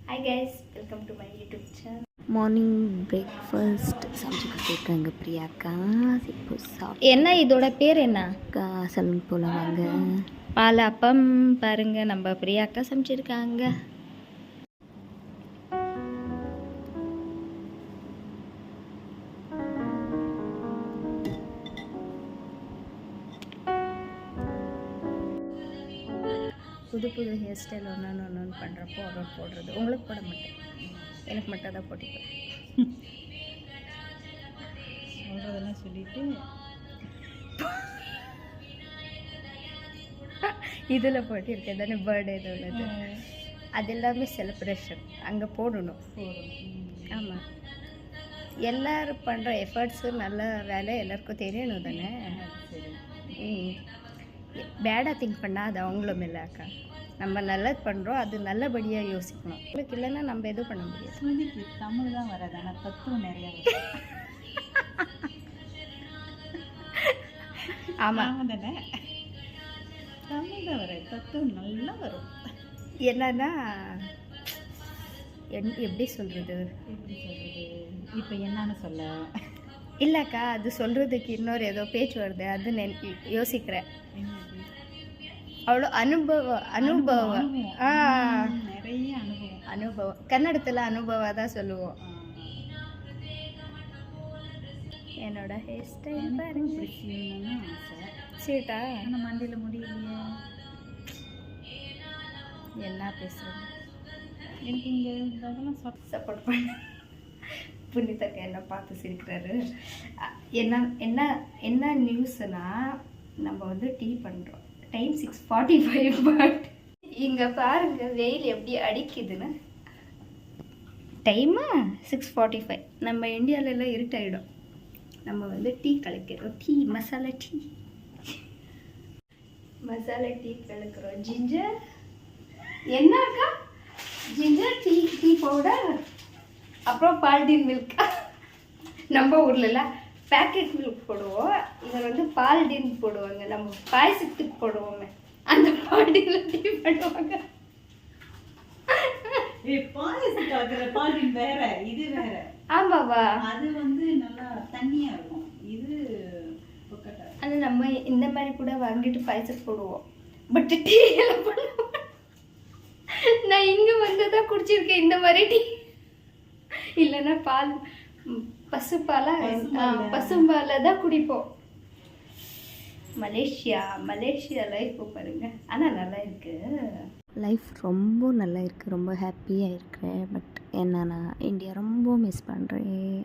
Hi guys, welcome to my YouTube channel. Morning breakfast சமைச்சு கொடுத்துருக்காங்க பிரியாக்கா. இப்போ என்ன இதோட பேர் என்ன? சொல்லுங்க போல வாங்க. பாலாப்பம் பாருங்க, நம்ம பிரியாக்கா சமைச்சிருக்காங்க. புது புது ஹேர் ஸ்டைல் ஒன்று பண்ணுறப்போ அப்புறம் போடுறது. உங்களுக்கு போட மாட்டேன், எனக்கு மட்டும் தான் போட்டிப்பேன். சொல்கிறதெல்லாம் சொல்லிவிட்டு இதில் போட்டிருக்கேன் தானே, பர்த்டே உள்ளது. அது எல்லாமே செலிப்ரேஷன் அங்கே போடணும். ஆமாம், எல்லோரும் பண்ணுற எஃபர்ட்ஸு நல்ல வேலை எல்லாருக்கும் தெரியணும் தானே. பேடாக திங்க் பண்ணால் அது அவங்களும் இல்லைக்கா. நம்ம நல்லது பண்ணுறோம், அது நல்லபடியாக யோசிக்கணும். உங்களுக்கு இல்லைன்னா நம்ம எதுவும் பண்ண முடியாது. தமிழ் தான் வராது, ஆனால் தத்துவம் நிறையா. ஆமாம் தானே, தமிழ் தான் வராது, தத்துவம் நல்லா வரும். என்னன்னா எப்படி சொல்கிறது இப்போ என்னன்னு சொல்ல இல்லைக்கா, அது சொல்கிறதுக்கு இன்னொரு ஏதோ பேச்சு வருது, அது யோசிக்கிறேன். அவ்வளோ அனுபவம் நிறைய அனுபவம் கன்னடத்தில் அனுபவம் தான் சொல்லுவோம். என்னோட ஹேர் ஸ்டைல் பாருங்க, சீட்டா ஆனால் மண்டியில் முடியலையே. என்ன பேசுகிறேன், எனக்கு இங்கே இதெல்லாம் சப்போர்ட் பண்ண. புனிதக்க என்ன பார்த்து சிரிக்கிறாரு. என்ன என்ன என்ன நியூஸ்னால், நம்ம வந்து டீ பண்ணுறோம். டைம் 6:45. பட் இங்கே பாருங்கள் வெயில் எப்படி அடிக்குதுன்னு. டைமா 6:45. நம்ம இந்தியாவிலலாம் இருட்டாயிடும். நம்ம வந்து டீ கலக்கிறோம். டீ மசாலா டீ கலக்கிறோம். ஜிஞ்சர் என்னக்கா, ஜிஞ்சர் டீ பவுடர், அப்புறம் பால்டின் மில்க். நம்ம ஊர்லலாம் பேக்கெட் மில்க் போடுவோம், இதில் வந்து பால்டின் போடுவாங்க. நம்ம பாயசத்துக்கு போடுவோமே, அந்த பால்டினில் டீ பண்ணுவாங்க. பால்டின் வேற, இது வேற. ஆமாவா, அது வந்து நல்லா தண்ணியா இருக்கும், இது அது நம்ம இந்த மாதிரி கூட வாங்கிட்டு பாயசத்துக்கு போடுவோம். பட் டீ எல்லாம் பண்ணுவோம். நான் இங்கே வந்து தான் குடிச்சிருக்கேன் இந்த மாதிரி டீ. இல்லைன்னா பால் பசும்பாலை தான் குடிப்போம். மலேசியா லைஃப் பாருங்க, ஆனால் நல்லா இருக்கு. லைஃப் ரொம்ப நல்லா இருக்குது, ரொம்ப ஹாப்பியாக இருக்கிறேன். பட் என்னன்னா இந்தியா ரொம்ப மிஸ் பண்ணுறேன்.